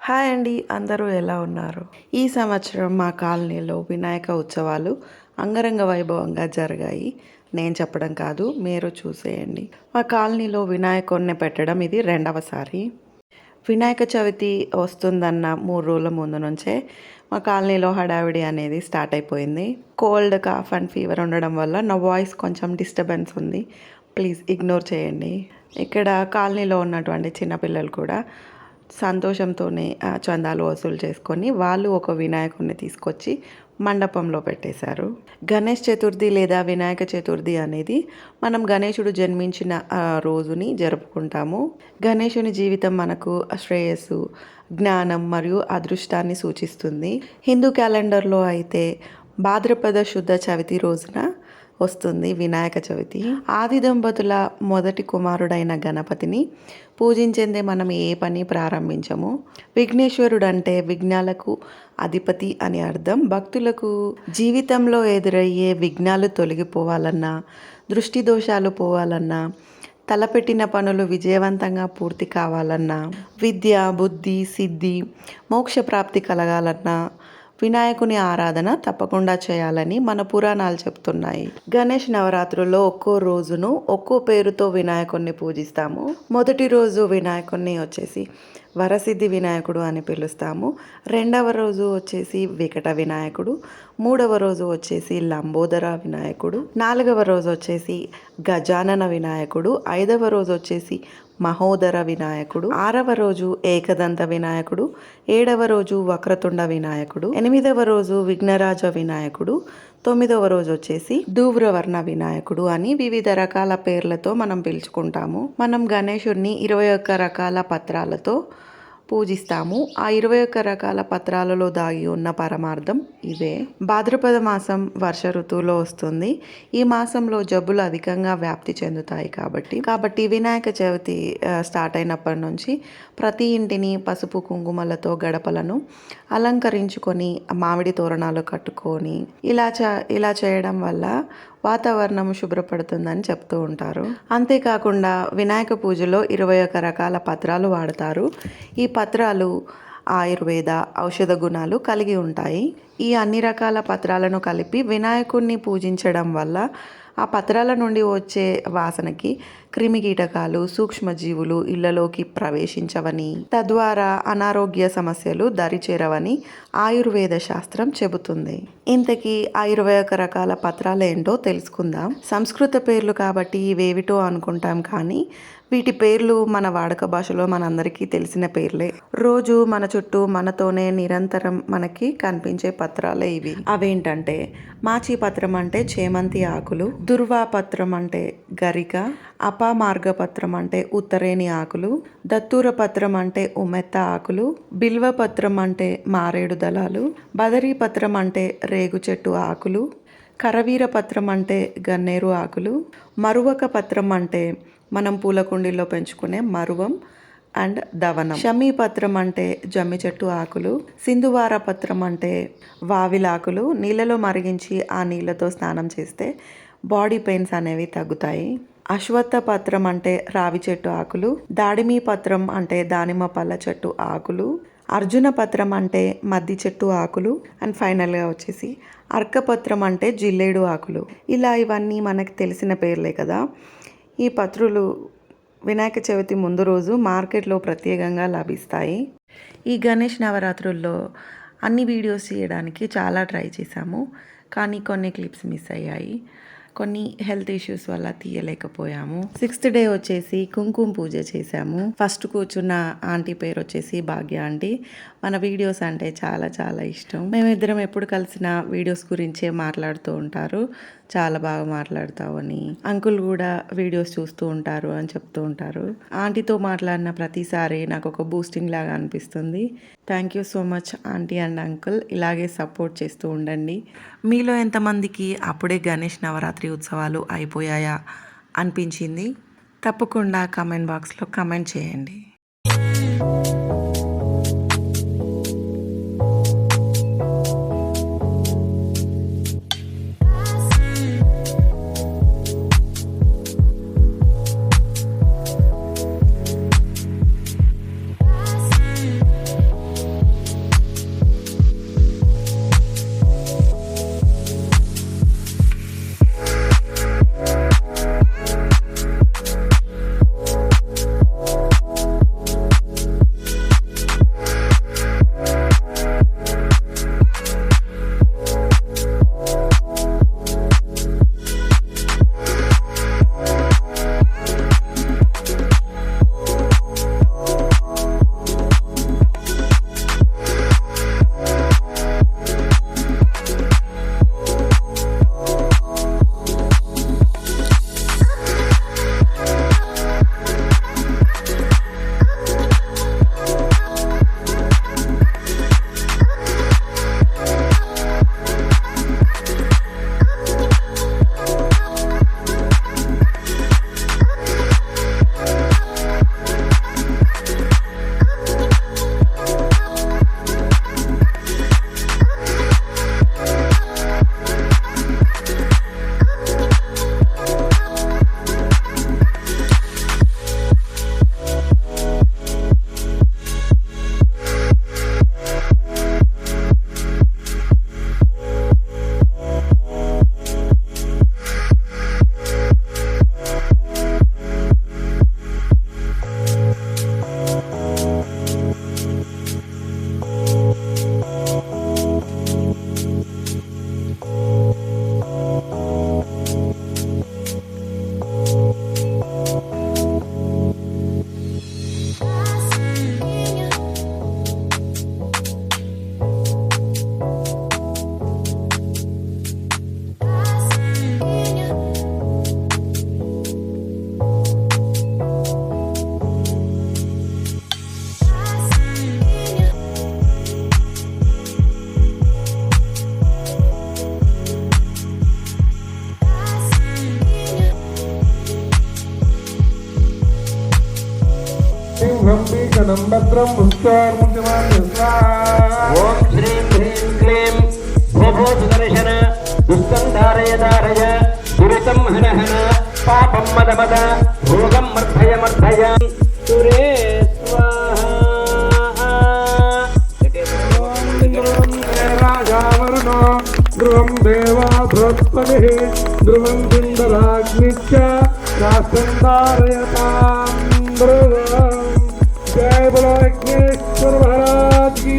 Hi అండి. అందరూ ఎలా ఉన్నారు? ఈ సంవత్సరం మా కాలనీలో వినాయక ఉత్సవాలు అంగరంగ వైభవంగా జరిగాయి. నేను చెప్పడం కాదు, మీరు చూసేయండి. మా కాలనీలో వినాయకుడిని పెట్టడం ఇది రెండవసారి. వినాయక చవితి వస్తుందన్న 3 రోజుల ముందు నుంచే మా కాలనీలో హడావిడి అనేది స్టార్ట్ అయిపోయింది. కోల్డ్, కాఫ్ అండ్ ఫీవర్ ఉండడం వల్ల నా వాయిస్ కొంచెం డిస్టర్బెన్స్ ఉంది. ప్లీజ్ ఇగ్నోర్ చేయండి. ఇక్కడ కాలనీలో ఉన్నటువంటి చిన్నపిల్లలు కూడా సంతోషంతోనే చందాలు వసూలు చేసుకొని వాళ్ళు ఒక వినాయకుడిని తీసుకొచ్చి మండపంలో పెట్టేశారు. గణేష్ చతుర్థి లేదా వినాయక చతుర్థి అనేది మనం గణేశుడు జన్మించిన రోజుని జరుపుకుంటాము. గణేశుని జీవితం మనకు శ్రేయస్సు, జ్ఞానం మరియు అదృష్టాన్ని సూచిస్తుంది. హిందూ క్యాలెండర్లో అయితే భాద్రపద శుద్ధ చవితి రోజున వస్తుంది వినాయక చవితి. ఆది దంపతుల మొదటి కుమారుడైన గణపతిని పూజించేందే మనం ఏ పని ప్రారంభించము. విఘ్నేశ్వరుడు అంటే విఘ్నాలకు అధిపతి అని అర్థం. భక్తులకు జీవితంలో ఎదురయ్యే విఘ్నాలు తొలగిపోవాలన్నా, దృష్టి దోషాలు పోవాలన్నా, తలపెట్టిన పనులు విజయవంతంగా పూర్తి కావాలన్నా, విద్య, బుద్ధి, సిద్ధి, మోక్ష ప్రాప్తి కలగాలన్నా వినాయకుని ఆరాధన తప్పకుండా చేయాలని మన పురాణాలు చెప్తున్నాయి. గణేష్ నవరాత్రుల్లో ఒక్కో రోజును ఒక్కో పేరుతో వినాయకుడిని పూజిస్తాము. మొదటి రోజు వినాయకుడిని వచ్చేసి వరసిద్ధి వినాయకుడు అని పిలుస్తాము. రెండవ రోజు వచ్చేసి వికట వినాయకుడు. మూడవ రోజు వచ్చేసి లంబోదర వినాయకుడు. నాలుగవ రోజు వచ్చేసి గజానన వినాయకుడు. ఐదవ రోజు వచ్చేసి మహోదర వినాయకుడు. ఆరవ రోజు ఏకదంత వినాయకుడు. ఏడవ రోజు వక్రతుండ వినాయకుడు. ఎనిమిదవ రోజు విఘ్నరాజ వినాయకుడు. తొమ్మిదవ రోజు వచ్చేసి ధూమ్రవర్ణ వినాయకుడు అని వివిధ రకాల పేర్లతో మనం పిలుచుకుంటాము. మనం గణేశుడిని 21 రకాల పత్రాలతో పూజిస్తాము. ఆ 21 రకాల పత్రాలలో దాగి ఉన్న పరమార్థం ఇవే. భాద్రపద మాసం వర్ష ఋతువులో వస్తుంది. ఈ మాసంలో జబ్బులు అధికంగా వ్యాప్తి చెందుతాయి కాబట్టి వినాయక చవితి స్టార్ట్ అయినప్పటి నుంచి ప్రతి ఇంటిని పసుపు కుంకుమలతో గడపలను అలంకరించుకొని మామిడి తోరణాలు కట్టుకొని ఇలా చేయడం వల్ల వాతావరణం శుభ్రపడుతుందని చెప్తూ ఉంటారు. అంతేకాకుండా వినాయక పూజలో 21 రకాల పత్రాలు వాడతారు. ఈ పత్రాలు ఆయుర్వేద ఔషధ గుణాలు కలిగి ఉంటాయి. ఈ అన్ని రకాల పత్రాలను కలిపి వినాయకుడిని పూజించడం వల్ల ఆ పత్రాల నుండి వచ్చే వాసనకి క్రిమికీటకాలు, సూక్ష్మజీవులు ఇళ్లలోకి ప్రవేశించవని, తద్వారా అనారోగ్య సమస్యలు దరిచేరవని ఆయుర్వేద శాస్త్రం చెబుతుంది. ఇంతకీ ఆ 21 రకాల పత్రాలు ఏంటో తెలుసుకుందాం. సంస్కృత పేర్లు కాబట్టి ఇవేవిటో అనుకుంటాం, కానీ వీటి పేర్లు మన వాడక భాషలో మనందరికీ తెలిసిన పేర్లే. రోజు మన చుట్టూ మనతోనే నిరంతరం మనకి కనిపించే పత్రాలే ఇవి. అవేంటంటే మాచి పత్రం అంటే చేమంతి ఆకులు, దుర్వా పత్రం అంటే గరిక, అపమార్గ పత్రం అంటే ఉత్తరేణి ఆకులు, దత్తూర పత్రం అంటే ఉమెత్త ఆకులు, బిల్వ పత్రం అంటే మారేడు దళాలు, బదరీ పత్రం అంటే రేగు చెట్టు ఆకులు, కరవీర పత్రం అంటే గన్నేరు ఆకులు, మరువక పత్రం అంటే మనం పూల కుండీల్లో పెంచుకునే మరువం అండ్ దవనం, షమీ పత్రం అంటే జమ్మి చెట్టు ఆకులు, సింధువార పత్రం అంటే వావిలాకులు. నీళ్ళలో మరిగించి ఆ నీళ్ళతో స్నానం చేస్తే బాడీ పెయిన్స్ అనేవి తగ్గుతాయి. అశ్వత్థ పత్రం అంటే రావి చెట్టు ఆకులు, దాడిమి పత్రం అంటే దానిమ్మ పళ్ళ చెట్టు ఆకులు, అర్జున పత్రం అంటే మద్ది చెట్టు ఆకులు, అండ్ ఫైనల్గా వచ్చేసి అర్కపత్రం అంటే జిల్లేడు ఆకులు. ఇవన్నీ మనకి తెలిసిన పేర్లే కదా. ఈ పత్రులు వినాయక చవితి ముందు రోజు మార్కెట్లో ప్రత్యేకంగా లభిస్తాయి. ఈ గణేష్ నవరాత్రుల్లో అన్ని వీడియోస్ చేయడానికి చాలా ట్రై చేశాము, కానీ కొన్ని క్లిప్స్ మిస్ అయ్యాయి. కొన్ని హెల్త్ ఇష్యూస్ వల్ల తీయలేకపోయాము. 6th డే వచ్చేసి కుంకుమ పూజ చేశాము. ఫస్ట్ కూర్చున్న ఆంటీ పేరు వచ్చేసి భాగ్య ఆంటీ. మన వీడియోస్ అంటే చాలా చాలా ఇష్టం. మేమిద్దరం ఎప్పుడు కలిసిన వీడియోస్ గురించే మాట్లాడుతూ ఉంటారు. చాలా బాగా మాట్లాడతావు అని. అంకుల్ కూడా వీడియోస్ చూస్తూ ఉంటారు అని చెప్తూ ఉంటారు. ఆంటీతో మాట్లాడిన ప్రతిసారి నాకు ఒక బూస్టింగ్ లాగా అనిపిస్తుంది. Thank you so much aunty and uncle. ఇలాగే సపోర్ట్ చేస్తూ ఉండండి. మీలో ఎంతమందికి అప్పుడే గణేష్ నవరాత్రి ఉత్సవాలు అయిపోయాయా అనిపించింది? తప్పకుండా కామెంట్ బాక్స్లో కామెంట్ చేయండి. भद्रं मुख्योर्मुख्यमान् ओम श्रीं ह्रीं क्लीं भूभो सुदर्शन दुष्टं धारय धारय दुरितं हन हन पापं मद मद भोगं मर्धय मर्धय सुरे स्वाहा राजावरुणो ध्रुवं देवा बृहस्पतिः ध्रुवं पिण्डलाग्निश्च राष्ट्रं धारयतां ध्रुवम् जय बोलो विघ्नेश्वर महाराज की।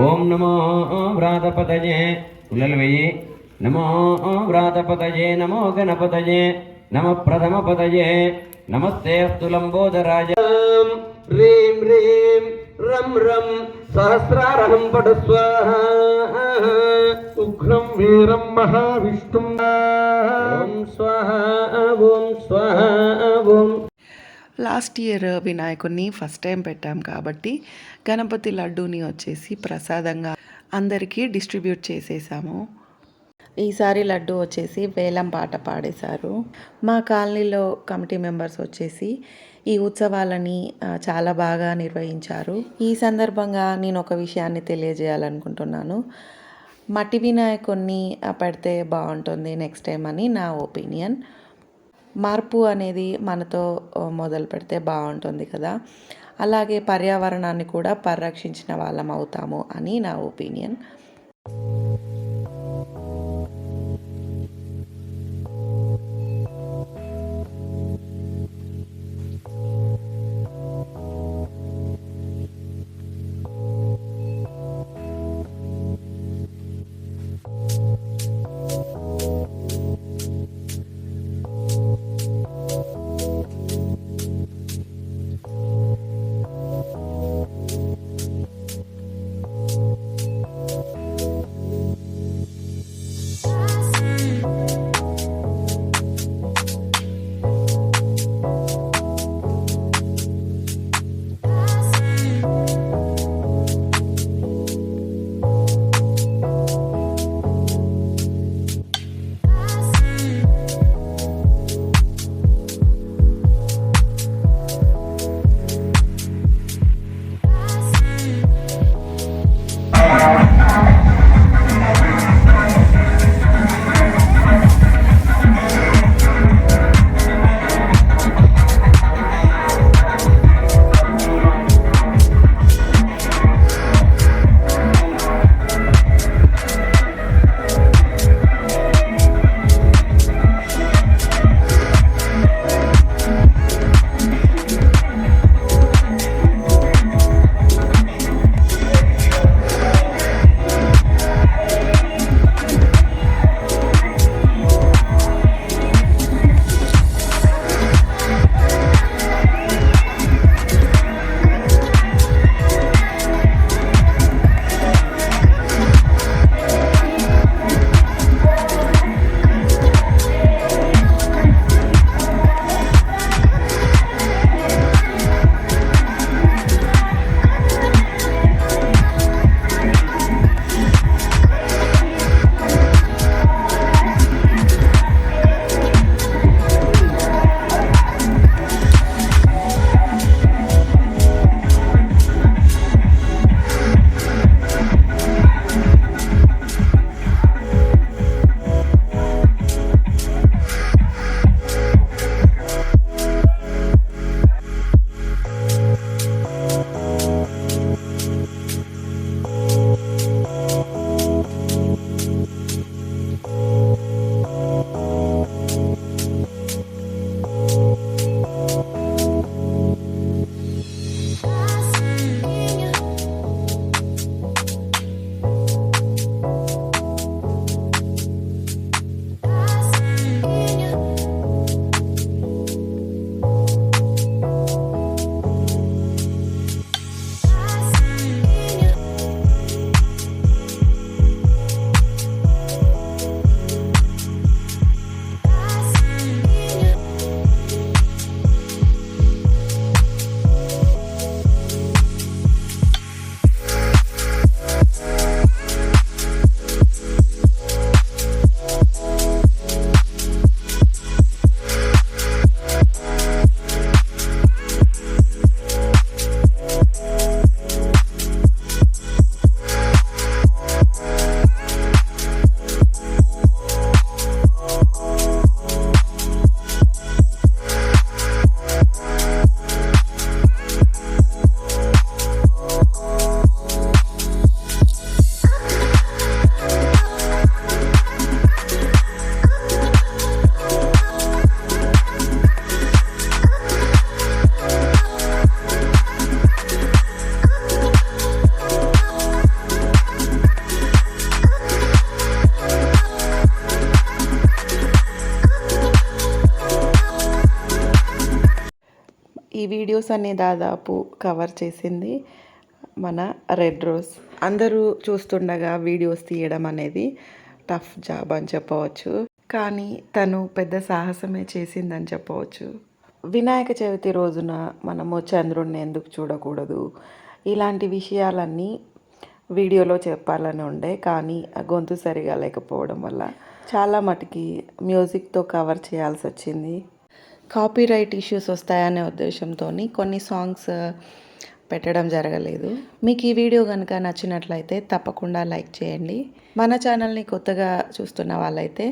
ओम नमो व्रातपतये उल्लल्वये नमो व्रातपतये नमो गणपतये नमः प्रथमपतये नमस्ते अस्तु लंबोदराय ह्रीं ह्रीं रं रं सहस्रारहं पठु स्वाहा उग्रं वीरं महाविष्णुं ओम स्वाहा ओम स्वाहा ओम। లాస్ట్ ఇయర్ వినాయకుడిని ఫస్ట్ టైం పెట్టాం కాబట్టి గణపతి లడ్డూని వచ్చేసి ప్రసాదంగా అందరికీ డిస్ట్రిబ్యూట్ చేసేసాము. ఈసారి లడ్డు వచ్చేసి వేలం పాట పాడేశారు. మా కాలనీలో కమిటీ మెంబర్స్ వచ్చేసి ఈ ఉత్సవాలని చాలా బాగా నిర్వహించారు. ఈ సందర్భంగా నేను ఒక విషయాన్ని తెలియజేయాలనుకుంటున్నాను. మట్టి వినాయకుడిని పెడితే బాగుంటుంది నెక్స్ట్ టైం అని నా ఒపీనియన్. మార్పు అనేది మనతో మొదలు పెడితే బాగుంటుంది కదా. అలాగే పర్యావరణాన్ని కూడా పరిరక్షించిన వాళ్ళం అవుతాము అని నా ఒపీనియన్. ఈ వీడియోస్ అన్ని దాదాపు కవర్ చేసింది మన రెడ్ రోజ్. అందరూ చూస్తుండగా వీడియోస్ తీయడం అనేది టఫ్ జాబ్ అని చెప్పవచ్చు, కానీ తను పెద్ద సాహసమే చేసిందని చెప్పవచ్చు. వినాయక చవితి రోజున మనము చంద్రుడిని ఎందుకు చూడకూడదు, ఇలాంటి విషయాలన్నీ వీడియోలో చెప్పాలని ఉండే, కానీ ఆ గొంతు సరిగా లేకపోవడం వల్ల చాలా మటుకి మ్యూజిక్తో కవర్ చేయాల్సి వచ్చింది. కాపీరైట్ ఇష్యూస్ వస్తాయనే ఉద్దేశంతో కొన్ని సాంగ్స్ పెట్టడం జరగలేదు. మీకు ఈ వీడియో కనుక నచ్చినట్లయితే తప్పకుండా లైక్ చేయండి. మన ఛానల్ని కొత్తగా చూస్తున్న వాళ్ళైతే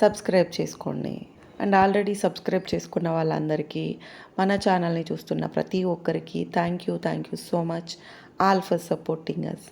సబ్స్క్రైబ్ చేసుకోండి. అండ్ ఆల్రెడీ సబ్స్క్రైబ్ చేసుకున్న వాళ్ళందరికీ, మన ఛానల్ని చూస్తున్న ప్రతి ఒక్కరికి thank you so much all for supporting us.